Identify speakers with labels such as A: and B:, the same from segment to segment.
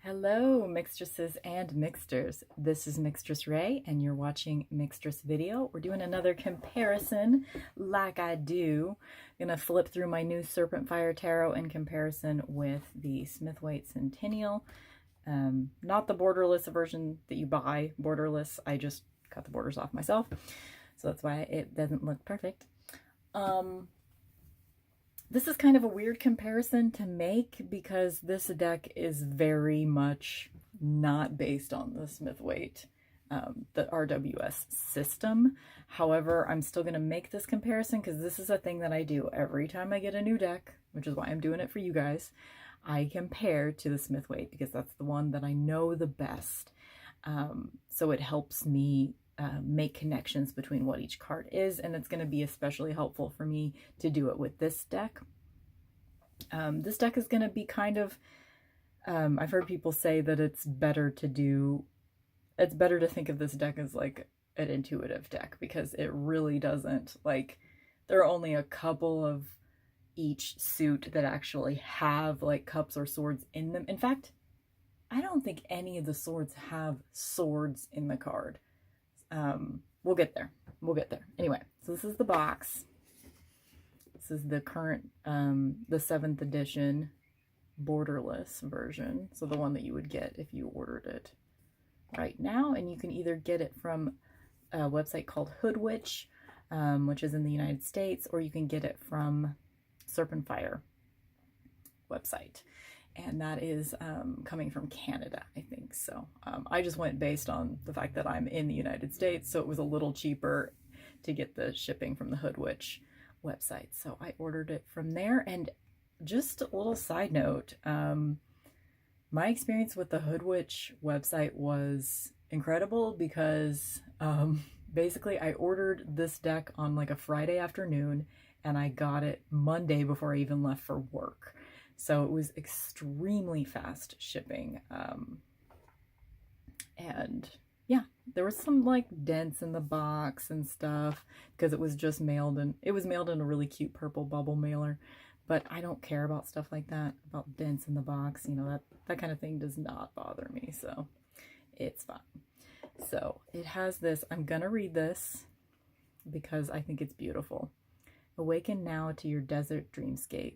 A: Hello, mixtresses and mixters. This is Mixtress Ray, and you're watching Mixtress Video. We're doing another comparison, like I do. I'm gonna flip through my new Serpentfire Tarot in comparison with the Smith-Waite Centennial. Not the borderless version that you buy, borderless. I just cut the borders off myself, so that's why it doesn't look perfect. This is kind of a weird comparison to make because this deck is very much not based on the Smith-Waite, the RWS system. However, I'm still going to make this comparison because this is a thing that I do every time I get a new deck, which is why I'm doing it for you guys. I compare to the Smith-Waite because that's the one that I know the best. So it helps me make connections between what each card is, and it's going to be especially helpful for me to do it with this deck. This deck is going to be kind of, I've heard people say that it's better to think of this deck as like an intuitive deck because it really doesn't, like, there are only a couple of each suit that actually have like cups or swords in them. In fact, I don't think any of the swords have swords in the card. We'll get there. Anyway, so this is the box. This is the current, the 7th edition borderless version. So the one that you would get if you ordered it right now. And you can either get it from a website called Hoodwitch, which is in the United States, or you can get it from Serpentfire website. And that is coming from Canada, I think. So I just went based on the fact that I'm in the United States, so it was a little cheaper to get the shipping from the Hoodwitch website. So I ordered it from there. And just a little side note, my experience with the Hoodwitch website was incredible because basically I ordered this deck on like a Friday afternoon and I got it Monday before I even left for work. So it was extremely fast shipping. And yeah, there was some like dents in the box and stuff because it was just mailed, and it was mailed in a really cute purple bubble mailer. But I don't care about stuff like that, about dents in the box. You know, that kind of thing does not bother me, so it's fine. So it has this, I'm gonna read this because I think it's beautiful. Awaken now to your desert dreamscape.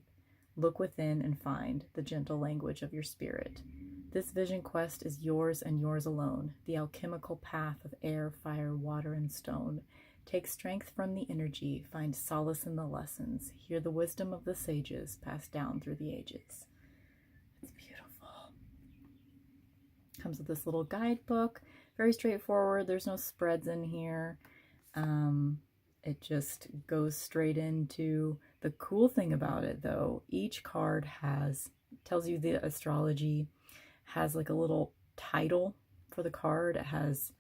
A: Look within and find the gentle language of your spirit. This vision quest is yours and yours alone, the alchemical path of air, fire, water, and stone. Take strength from the energy, find solace in the lessons, hear the wisdom of the sages passed down through the ages. It's beautiful. Comes with this little guidebook, very straightforward. There's no spreads in here. It just goes straight into the cool thing about it, though. Each card tells you the astrology, has like a little title for the card. It has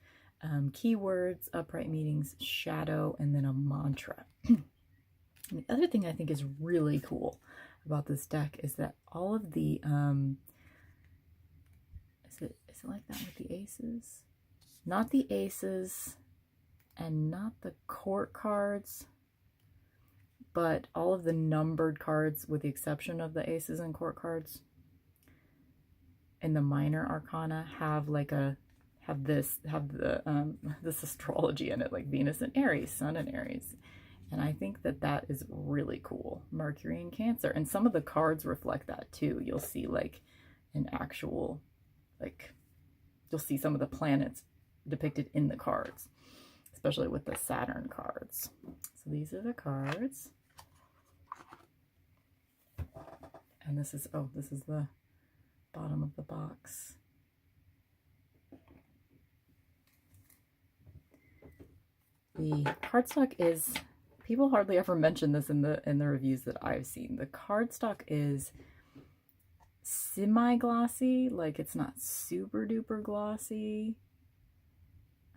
A: keywords, upright meanings, shadow, and then a mantra. And the other thing I think is really cool about this deck is that all of the is it like that with the aces? Not the aces and not the court cards, but all of the numbered cards with the exception of the aces and court cards and the minor arcana have this astrology in it, like Venus and Aries, Sun and Aries. And I think that is really cool. Mercury and Cancer, and some of the cards reflect that too. You'll see like an actual, like, you'll see some of the planets depicted in the cards, especially with the Saturn cards. So these are the cards. And this is the bottom of the box. The cardstock is, people hardly ever mention this in the reviews that I've seen. The cardstock is semi-glossy, like it's not super duper glossy.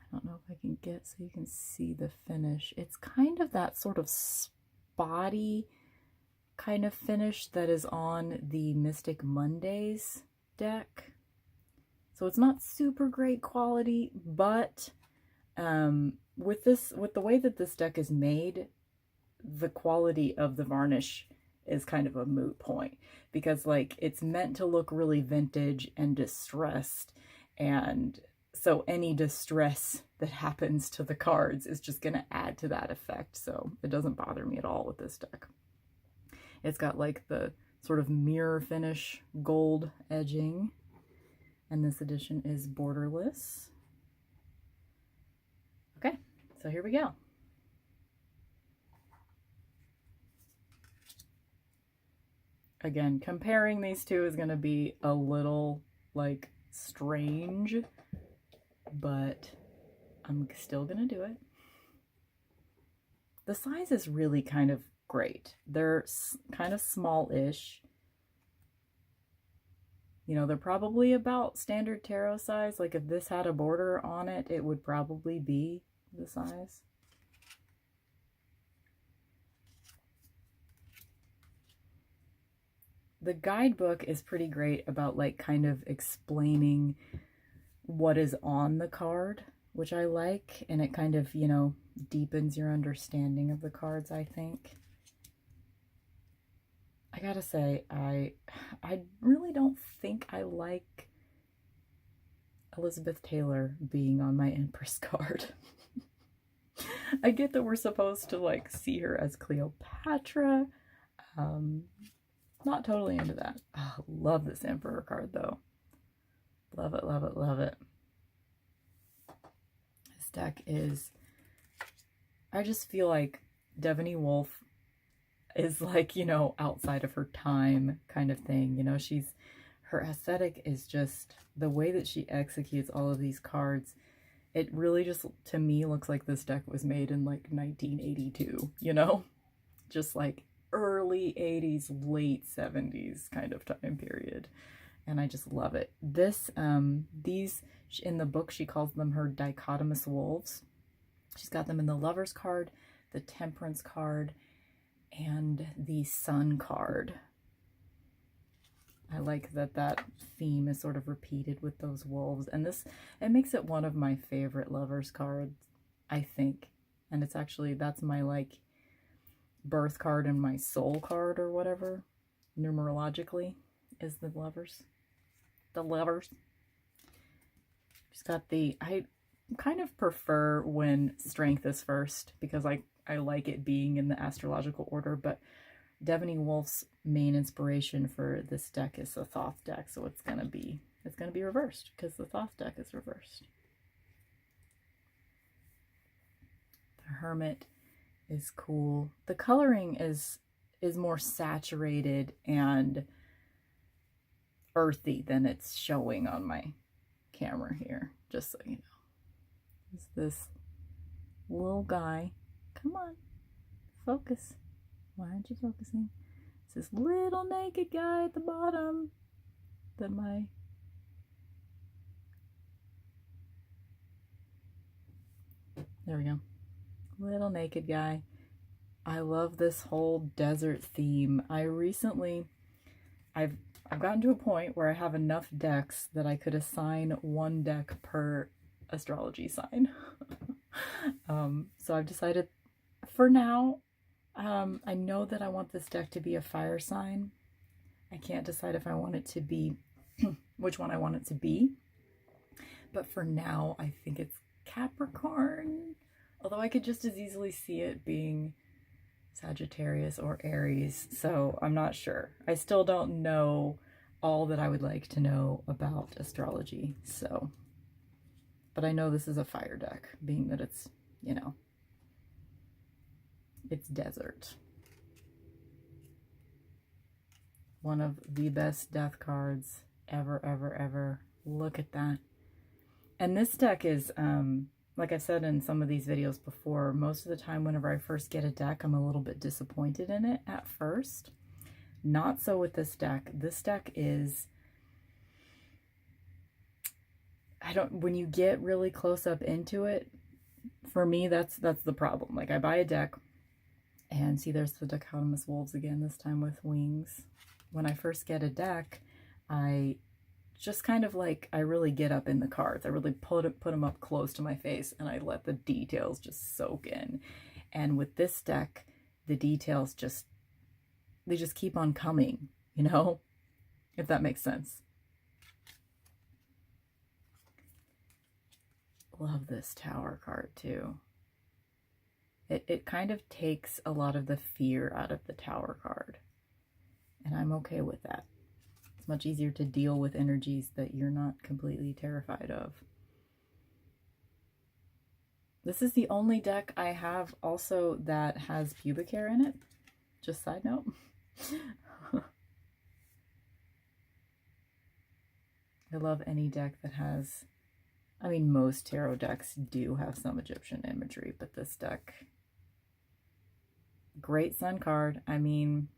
A: I don't know if I can get so you can see the finish. It's kind of that sort of spotty kind of finish that is on the Mystic Mondays deck. So it's not super great quality, but with the way that this deck is made, the quality of the varnish is kind of a moot point, because like it's meant to look really vintage and distressed, and so any distress that happens to the cards is just going to add to that effect. So it doesn't bother me at all with this deck. It's got like the sort of mirror finish gold edging, and this edition is borderless. Okay, so here we go. Again, comparing these two is going to be a little like strange, but I'm still going to do it. The size is really kind of great. They're kind of small-ish. You know, they're probably about standard tarot size. Like if this had a border on it, it would probably be the size. The guidebook is pretty great about like kind of explaining what is on the card, which I like, and it kind of, you know, deepens your understanding of the cards, I think. I gotta say, I really don't think I like Elizabeth Taylor being on my Empress card. I get that we're supposed to like see her as Cleopatra. Not totally into that. Oh, love this Emperor card though. Love it, love it, love it. This deck is, I just feel like Devaney Wolf is like, you know, outside of her time kind of thing. You know, her aesthetic is just, the way that she executes all of these cards, it really just, to me, looks like this deck was made in like 1982, you know? Just like early 80s, late 70s kind of time period. And I just love it. These, in the book, she calls them her dichotomous wolves. She's got them in the Lover's card, the Temperance card, and the Sun card. I like that theme is sort of repeated with those wolves. And this, it makes it one of my favorite Lover's cards, I think. And it's actually, that's my like birth card and my soul card or whatever, numerologically, is the Lovers. The Lovers. She's got the, I kind of prefer when strength is first, because I like it being in the astrological order, but Devaney Wolf's main inspiration for this deck is the Thoth deck, so it's gonna be reversed, because the Thoth deck is reversed. The Hermit is cool. The coloring is more saturated and earthy than it's showing on my camera here, just so you know. It's this little guy. Come on, focus. Why aren't you focusing? It's this little naked guy at the bottom that there we go. Little naked guy. I love this whole desert theme. I've gotten to a point where I have enough decks that I could assign one deck per astrology sign. So I've decided for now, I know that I want this deck to be a fire sign. I can't decide if I want it to be, which one I want it to be. But for now, I think it's Capricorn. Although I could just as easily see it being Sagittarius or Aries. So I'm not sure. I still don't know all that I would like to know about astrology. So, but I know this is a fire deck, being that it's, you know, it's desert. One of the best death cards ever, ever, ever. Look at that. And this deck is, like I've said in some of these videos before, most of the time whenever I first get a deck, I'm a little bit disappointed in it at first. Not so with this deck. This deck is, when you get really close up into it, for me, that's the problem. Like I buy a deck, and see, there's the dichotomous wolves again, this time with wings. When I first get a deck, I just kind of like, I really get up in the cards. I really put them up close to my face, and I let the details just soak in. And with this deck, the details just they just keep on coming, you know, if that makes sense. Love this Tower card too. It kind of takes a lot of the fear out of the Tower card, and I'm okay with that. It's much easier to deal with energies that you're not completely terrified of. This is the only deck I have also that has pubic hair in it. Just side note. I love any deck that has, I mean, most tarot decks do have some Egyptian imagery, but this deck, great sun card. I mean,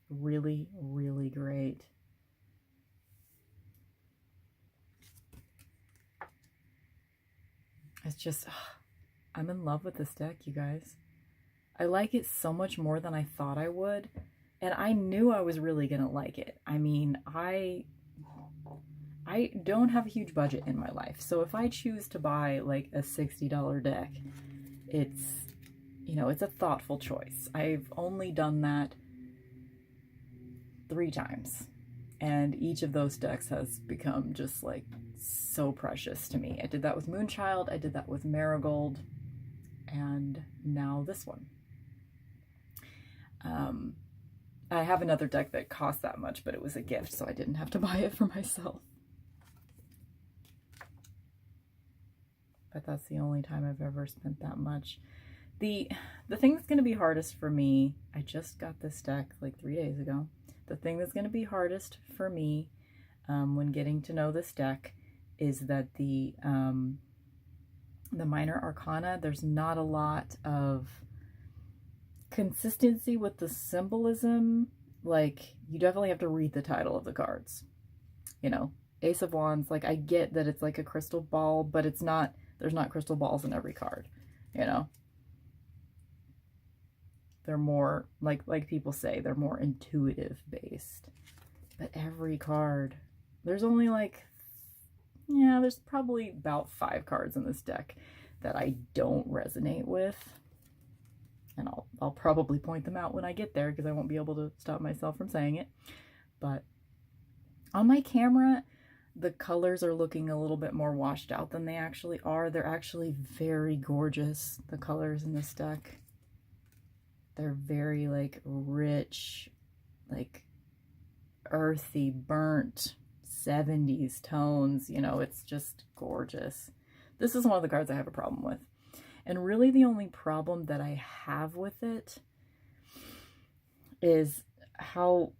A: really, really great. It's just, I'm in love with this deck, you guys. I like it so much more than I thought I would. And I knew I was really going to like it. I mean, I don't have a huge budget in my life. So if I choose to buy like a $60 deck, it's, you know, it's a thoughtful choice. I've only done that 3 times. And each of those decks has become just like so precious to me. I did that with Moonchild, I did that with Marigold, and now this one. I have another deck that cost that much, but it was a gift, so I didn't have to buy it for myself. But that's the only time I've ever spent that much. The thing that's going to be hardest for me, I just got this deck like 3 days ago. The thing that's going to be hardest for me when getting to know this deck is that the minor arcana, there's not a lot of consistency with the symbolism. Like, you definitely have to read the title of the cards. You know, Ace of Wands, like, I get that it's like a crystal ball, but it's not, there's not crystal balls in every card, you know? They're more, like people say, they're more intuitive based. But every card, there's only like, yeah, there's probably about 5 cards in this deck that I don't resonate with. And I'll probably point them out when I get there because I won't be able to stop myself from saying it. But on my camera, the colors are looking a little bit more washed out than they actually are. They're actually very gorgeous, the colors in this deck. They're very like rich, like earthy, burnt 70s tones. You know, it's just gorgeous. This is one of the cards I have a problem with. And really the only problem that I have with it is how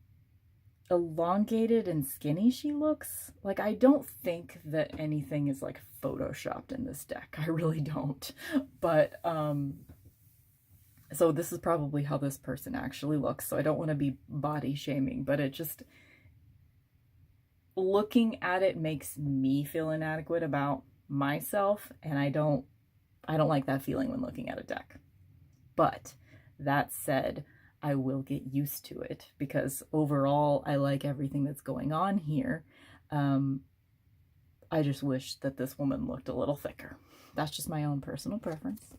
A: elongated and skinny she looks. Like, I don't think that anything is like photoshopped in this deck. I really don't. But, so this is probably how this person actually looks. So I don't want to be body shaming, but it just, looking at it makes me feel inadequate about myself. And I don't like that feeling when looking at a deck. But that said, I will get used to it because overall I like everything that's going on here. I just wish that this woman looked a little thicker. That's just my own personal preference.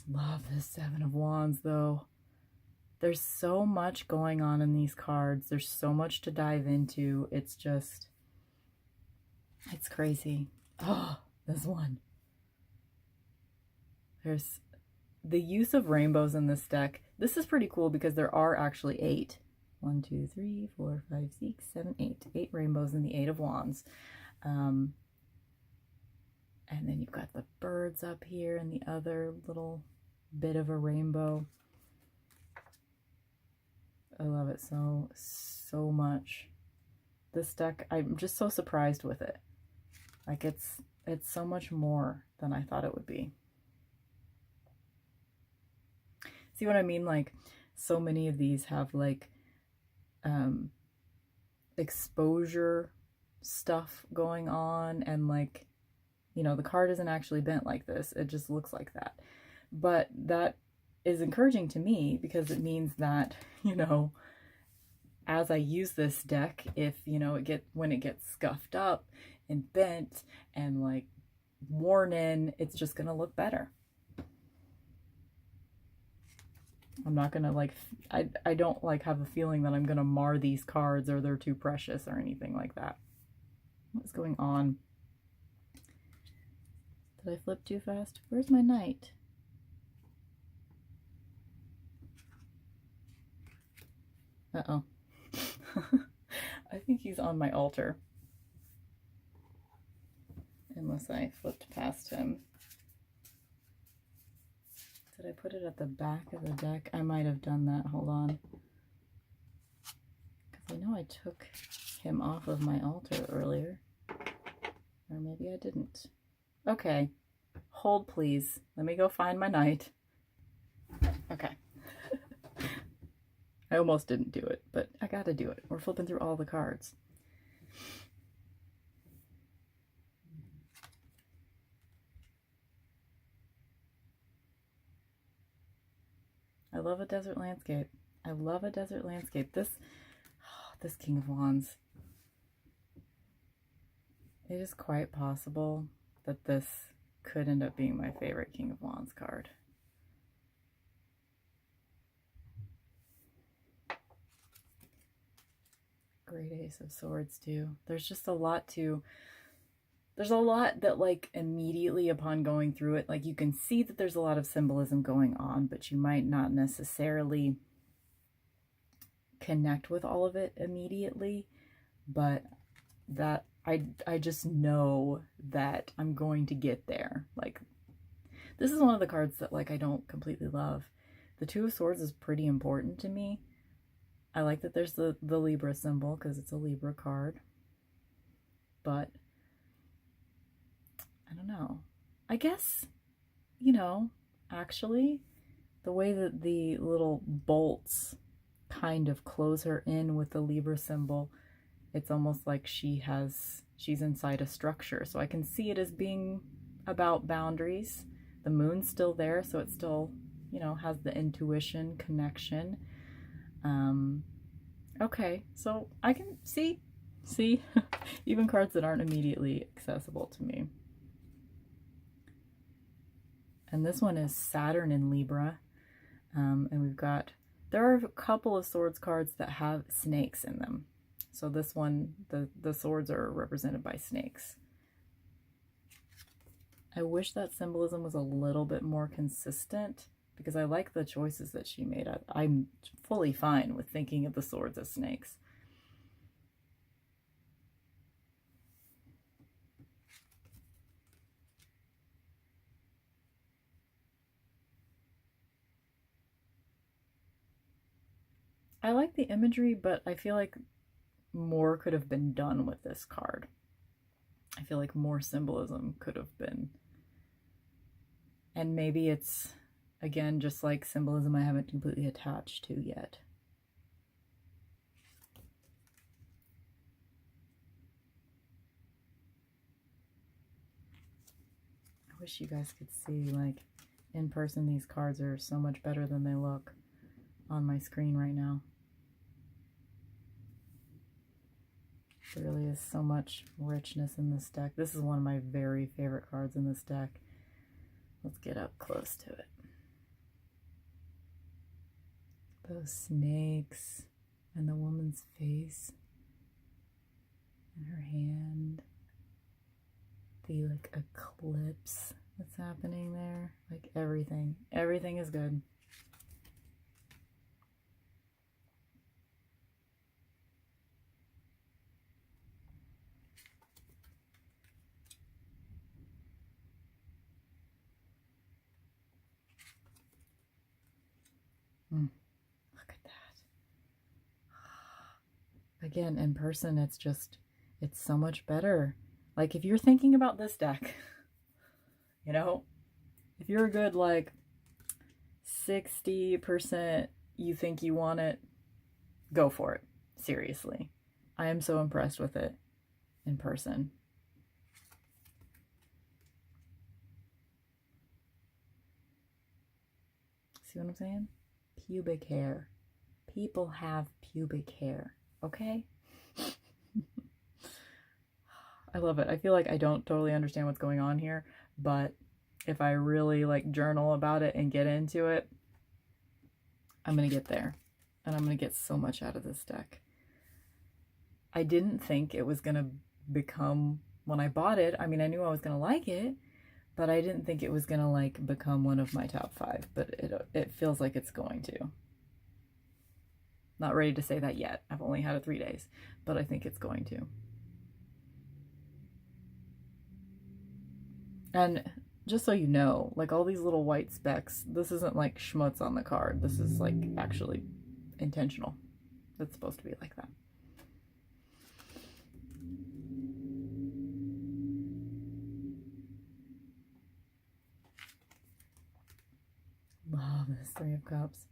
A: Love this 7 of Wands though. There's so much going on in these cards. There's so much to dive into. It's just, it's crazy. Oh, this one. There's the use of rainbows in this deck. This is pretty cool because there are actually 8. 1, 2, 3, 4, 5, 6, 7, 8. 8 rainbows in the 8 of Wands. And then you've got the birds up here and the other little bit of a rainbow. I love it so much. This deck, I'm just so surprised with it. Like, it's so much more than I thought it would be. See what I mean? Like, so many of these have like exposure stuff going on, and like, you know, the card isn't actually bent like this. It just looks like that. But that is encouraging to me because it means that, you know, as I use this deck, if, you know, when it gets scuffed up and bent and like worn in, it's just going to look better. I'm not gonna like, I don't like have a feeling that I'm gonna mar these cards or they're too precious or anything like that. What's going on? Did I flip too fast? Where's my knight? Uh-oh. I think he's on my altar. Unless I flipped past him. Did I put it at the back of the deck? I might have done that. Hold on. Because I know I took him off of my altar earlier. Or maybe I didn't. Okay. Hold, please. Let me go find my knight. Okay. I almost didn't do it, but I gotta do it. We're flipping through all the cards. I love a desert landscape. I love a desert landscape. This King of Wands. It is quite possible that this could end up being my favorite King of Wands card. Great Ace of Swords too. There's just a lot there's a lot that like immediately upon going through it, like you can see that there's a lot of symbolism going on, but you might not necessarily connect with all of it immediately. But that I just know that I'm going to get there. Like, this is one of the cards that like I don't completely love. The Two of Swords is pretty important to me. I like that there's the Libra symbol because it's a Libra card. But I don't know. I guess, you know, actually, the way that the little bolts kind of close her in with the Libra symbol, it's almost like she's inside a structure. So I can see it as being about boundaries. The moon's still there, so it still, you know, has the intuition connection. Okay, so I can see even cards that aren't immediately accessible to me. And this one is Saturn in Libra. And there are a couple of swords cards that have snakes in them. So this one, the swords are represented by snakes. I wish that symbolism was a little bit more consistent because I like the choices that she made. I'm fully fine with thinking of the swords as snakes. I like the imagery, but I feel like more could have been done with this card. I feel like more symbolism could have been. And maybe it's, again, just like symbolism I haven't completely attached to yet. I wish you guys could see, like, in person, these cards are so much better than they look on my screen right now. There really is so much richness in this deck. This is one of my very favorite cards in this deck. Let's get up close to it. Those snakes and the woman's face and her hand. The like eclipse that's happening there. Like everything. Everything is good. Look at that. Again, in person, it's so much better. Like, if you're thinking about this deck, you know, if you're a good, like, 60% you think you want it, go for it. Seriously. I am so impressed with it in person. See what I'm saying? Pubic hair. People have pubic hair, okay? I love it. I feel like I don't totally understand what's going on here, but if I really like journal about it and get into it, I'm going to get there. And I'm going to get so much out of this deck. I didn't think it was going to become, when I bought it, I mean, I knew I was going to like it, but I didn't think it was going to like become one of my top 5, but it feels like it's going to. Not ready to say that yet. I've only had it 3 days, but I think it's going to. And just so you know, like all these little white specks, this isn't like schmutz on the card. This is like actually intentional. It's supposed to be like that. Love this 3 of Cups.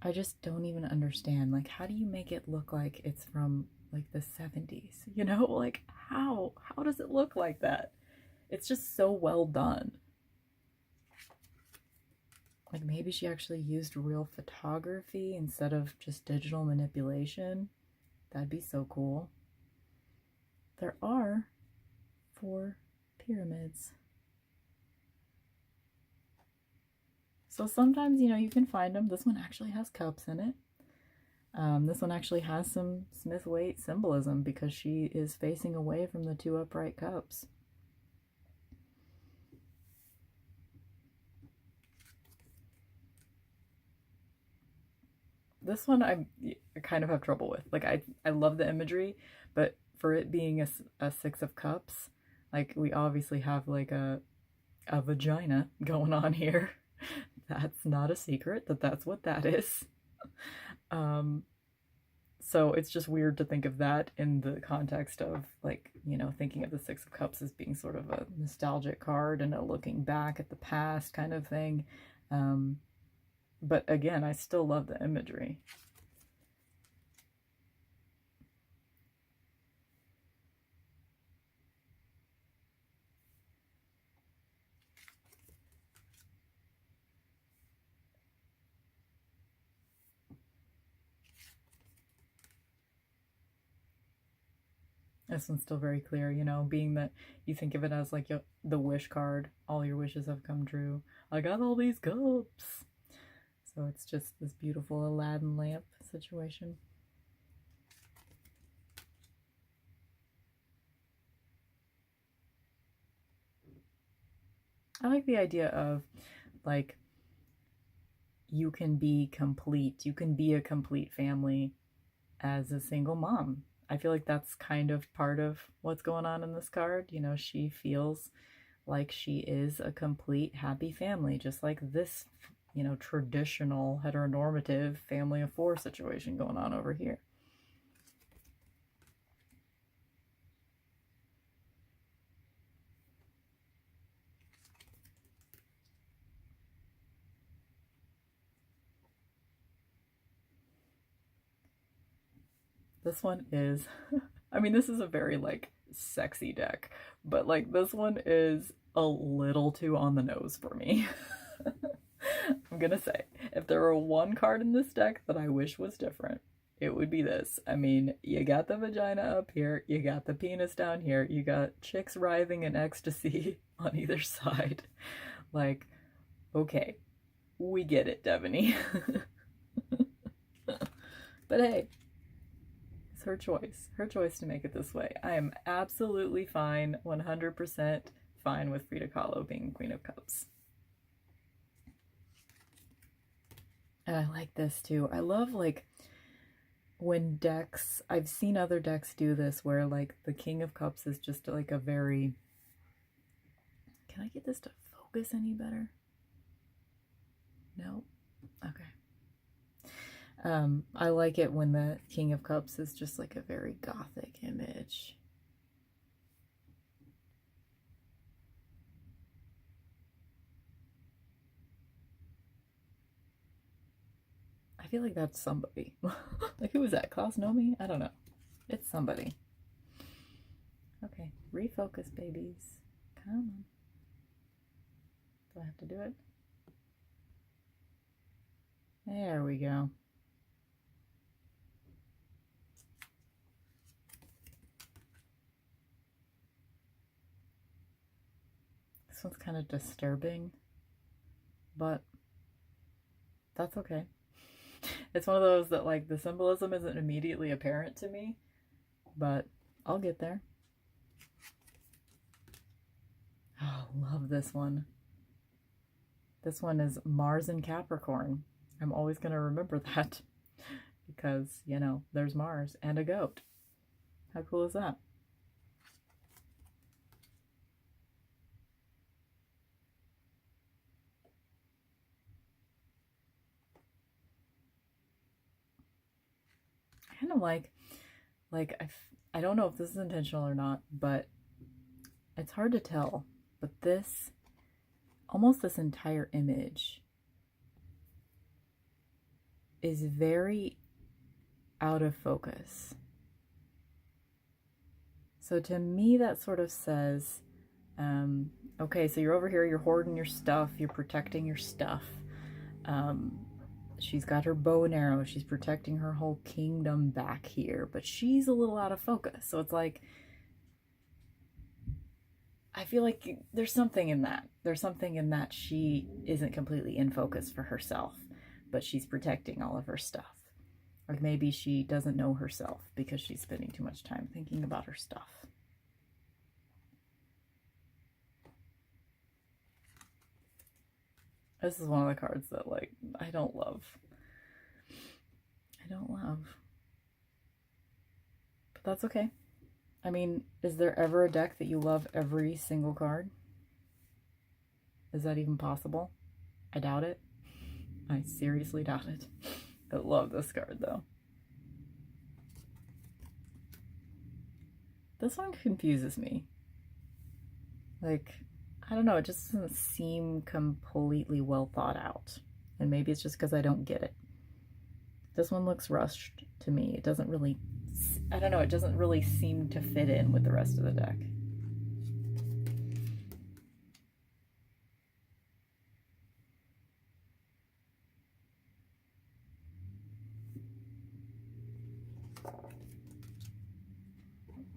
A: I just don't even understand. Like, how do you make it look like it's from like the 70s? You know, like how does it look like that? It's just so well done. Like maybe she actually used real photography instead of just digital manipulation. That'd be so cool. There are 4 pyramids. So sometimes, you know, you can find them. This one actually has cups in it. This one actually has some smith-waite symbolism because she is facing away from the 2 upright cups. This one I kind of have trouble with. Like I love the imagery, but for it being a 6 of Cups, like we obviously have like a vagina going on here. That's not a secret that that's what that is. So it's just weird to think of that in the context of like, you know, thinking of the 6 of Cups as being sort of a nostalgic card and a looking back at the past kind of thing. But again, I still love the imagery. This one's still very clear, you know, being that you think of it as like the wish card. All your wishes have come true. I got all these cups. So it's just this beautiful Aladdin lamp situation. I like the idea of like you can be complete. You can be a complete family as a single mom. I feel like that's kind of part of what's going on in this card. You know, she feels like she is a complete happy family, just like this, you know, traditional heteronormative family of 4 situation going on over here. This one is, I mean, this is a very like sexy deck, but like this one is a little too on the nose for me. I'm gonna say, if there were one card in this deck that I wish was different, it would be this. I mean, you got the vagina up here, you got the penis down here, you got chicks writhing in ecstasy on either side. Like, okay, we get it, Devaney. But hey, it's her choice. Her choice to make it this way. I am absolutely fine, 100% fine with Frida Kahlo being Queen of Cups. And I like this too. I love like when decks, I've seen other decks do this where like the King of Cups is just like a very, can I get this to focus any better? No? Okay. I like it when the King of Cups is just like a very gothic image. I feel like that's somebody. Like, who is that? Klaus Nomi? I don't know. It's somebody. Okay, refocus, babies. Come on. Do I have to do it? There we go. This one's kind of disturbing, but that's okay. It's one of those that, like, the symbolism isn't immediately apparent to me, but I'll get there. Oh, love this one. This one is Mars in Capricorn. I'm always going to remember that because, you know, there's Mars and a goat. How cool is that? I kind of like I don't know if this is intentional or not, but it's hard to tell. But this, almost this entire image is very out of focus. So to me, that sort of says, okay, so you're over here, you're hoarding your stuff, you're protecting your stuff. She's got her bow and arrow, she's protecting her whole kingdom back here, but she's a little out of focus. So it's like, I feel like there's something in that. There's something in that she isn't completely in focus for herself, but she's protecting all of her stuff. Or maybe she doesn't know herself because she's spending too much time thinking about her stuff. This is one of the cards that, like, I don't love. But that's okay. I mean, is there ever a deck that you love every single card? Is that even possible? I doubt it. I seriously doubt it. I love this card, though. This one confuses me. Like, I don't know, it just doesn't seem completely well thought out. And maybe it's just because I don't get it. This one looks rushed to me. It doesn't really, I don't know, it doesn't really seem to fit in with the rest of the deck.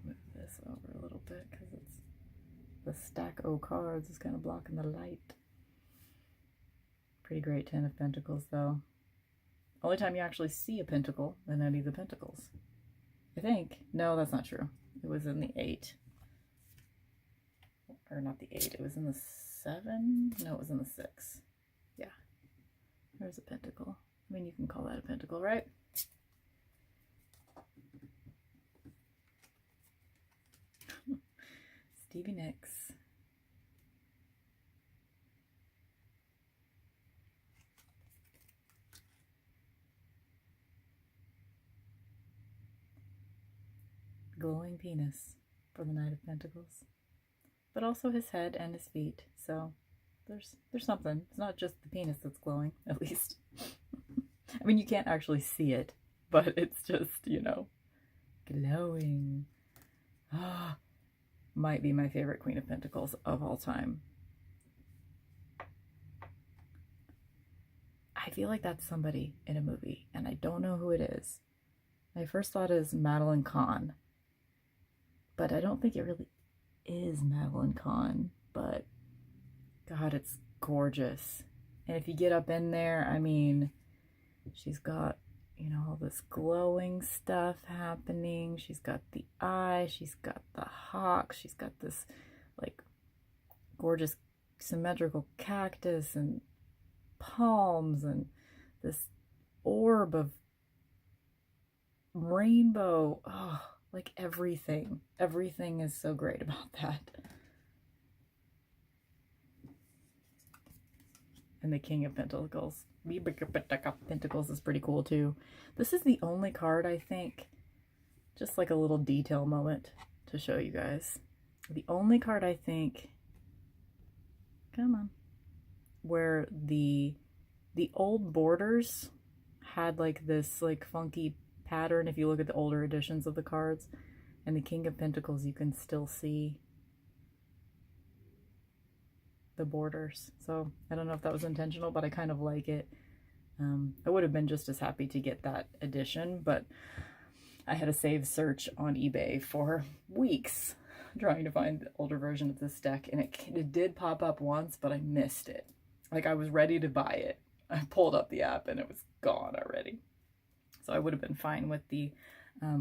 A: Move this over a little bit because it's the stack O cards is kind of blocking the light. Pretty great 10 of Pentacles, though. Only time you actually see a pentacle in any of the pentacles, I think. No, that's not true. It was in the 8. Or not the 8. It was in the 7? No, it was in the 6. Yeah. There's a pentacle. I mean, you can call that a pentacle, right? Stevie Nicks. Glowing penis for the Knight of Pentacles, but also his head and his feet. So there's something. It's not just the penis that's glowing, at least. I mean, you can't actually see it, but it's just, you know, glowing. Ah, might be my favorite Queen of Pentacles of all time. I feel like that's somebody in a movie, and I don't know who it is. My first thought is Madeline Kahn, but I don't think it really is Madeline Kahn, but God, it's gorgeous. And if you get up in there, I mean, she's got, you know, all this glowing stuff happening. She's got the eye, she's got the hawk, she's got this, like, gorgeous symmetrical cactus and palms and this orb of rainbow. Oh, like everything is so great about that. And the King of Pentacles. Pentacles is pretty cool too. This is the only card, I think, just like a little detail moment to show you guys. The only card, I think, come on, where the old borders had like this like funky pattern. If you look at the older editions of the cards, and the King of Pentacles, you can still see the borders. So I don't know if that was intentional, but I kind of like it. I would have been just as happy to get that edition, but I had a save search on eBay for weeks trying to find the older version of this deck, and it did pop up once, but I missed it. Like, I was ready to buy it, I pulled up the app and it was gone already. So I would have been fine with the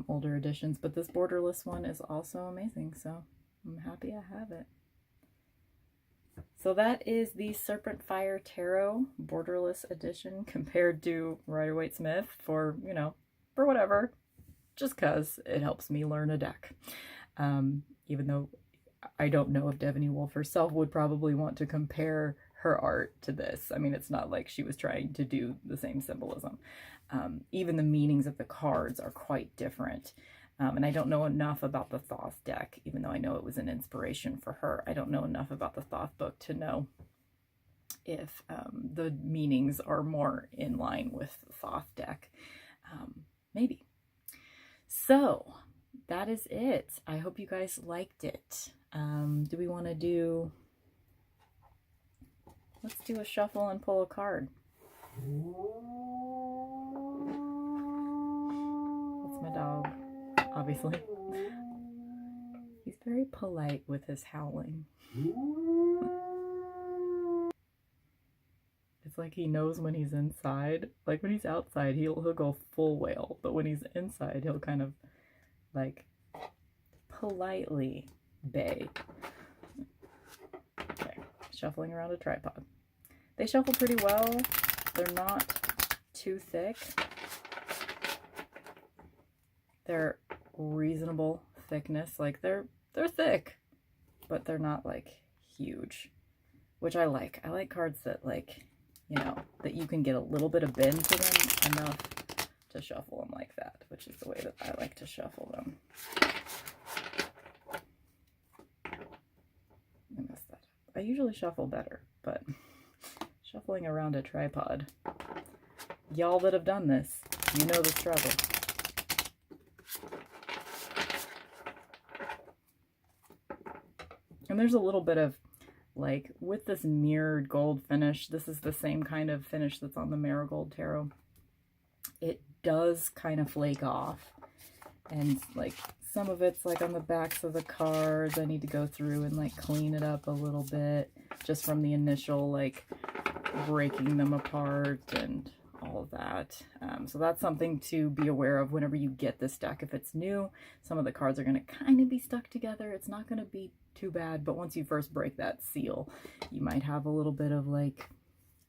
A: older editions, but this borderless one is also amazing, so I'm happy I have it. So that is the Serpentfire Tarot borderless edition compared to Rider-Waite-Smith for, you know, for whatever, just because it helps me learn a deck. Even though I don't know if Devaney Wolf herself would probably want to compare her art to this. I mean, it's not like she was trying to do the same symbolism. Even the meanings of the cards are quite different. And I don't know enough about the Thoth deck, even though I know it was an inspiration for her. I don't know enough about the Thoth book to know if the meanings are more in line with the Thoth deck. Maybe. So that is it. I hope you guys liked it. Do we want to do... Let's do a shuffle and pull a card. That's my dog, obviously. He's very polite with his howling. It's like he knows when he's inside. Like when he's outside, he'll go full whale. But when he's inside, he'll kind of like politely bay. Okay, shuffling around a tripod. They shuffle pretty well. They're not too thick. They're reasonable thickness. Like they're thick, but they're not like huge, which I like. I like cards that, like, you know, that you can get a little bit of bend to them enough to shuffle them like that, which is the way that I like to shuffle them. I messed that up. I usually shuffle better, but shuffling around a tripod, y'all that have done this, you know the struggle. And there's a little bit of, like, with this mirrored gold finish, this is the same kind of finish that's on the Marigold Tarot. It does kind of flake off. And, like, some of it's, like, on the backs of the cards. I need to go through and, like, clean it up a little bit just from the initial, like, breaking them apart and all of that. So that's something to be aware of whenever you get this deck. If it's new, some of the cards are going to kind of be stuck together. It's not going to be too bad, but once you first break that seal, you might have a little bit of like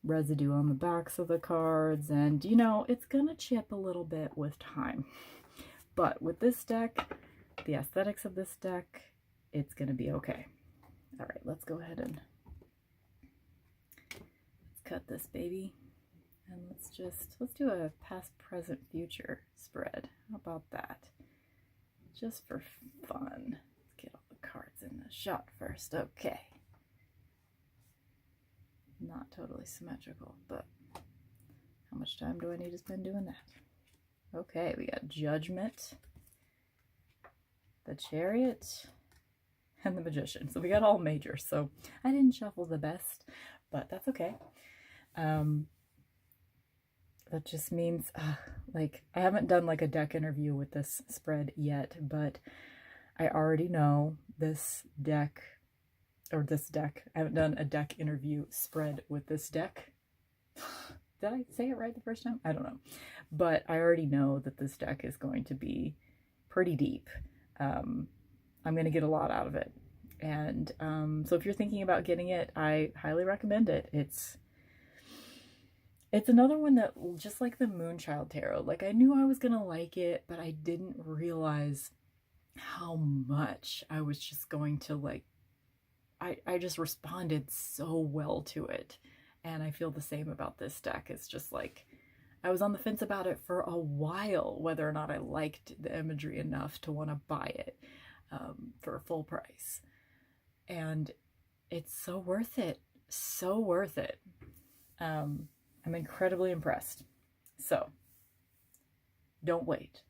A: residue on the backs of the cards, and you know, it's going to chip a little bit with time. But with this deck, the aesthetics of this deck, it's going to be okay. All right, let's go ahead and cut this baby, and let's do a past, present, future spread. How about that? Just for fun. Let's get all the cards in the shot first. Okay. Not totally symmetrical, but how much time do I need to spend doing that? Okay, we got Judgment, the Chariot, and the Magician. So we got all majors. So I didn't shuffle the best, but that's okay. That just means, like, I haven't done like a deck interview with this spread yet, but I already know this deck, or this deck. I haven't done a deck interview spread with this deck. Did I say it right the first time? I don't know. But I already know that this deck is going to be pretty deep. I'm going to get a lot out of it. And so if you're thinking about getting it, I highly recommend it. It's another one that, just like the Moonchild Tarot, like I knew I was going to like it, but I didn't realize how much I was just going to like, I just responded so well to it. And I feel the same about this deck. It's just like, I was on the fence about it for a while, whether or not I liked the imagery enough to want to buy it for full price. And it's so worth it. So worth it. I'm incredibly impressed. So, don't wait.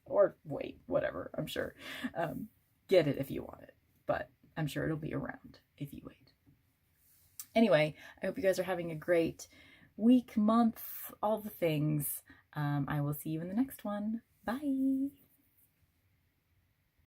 A: Or wait, whatever, I'm sure. Get it if you want it. But I'm sure it'll be around if you wait. Anyway, I hope you guys are having a great week, month, all the things. I will see you in the next one. Bye!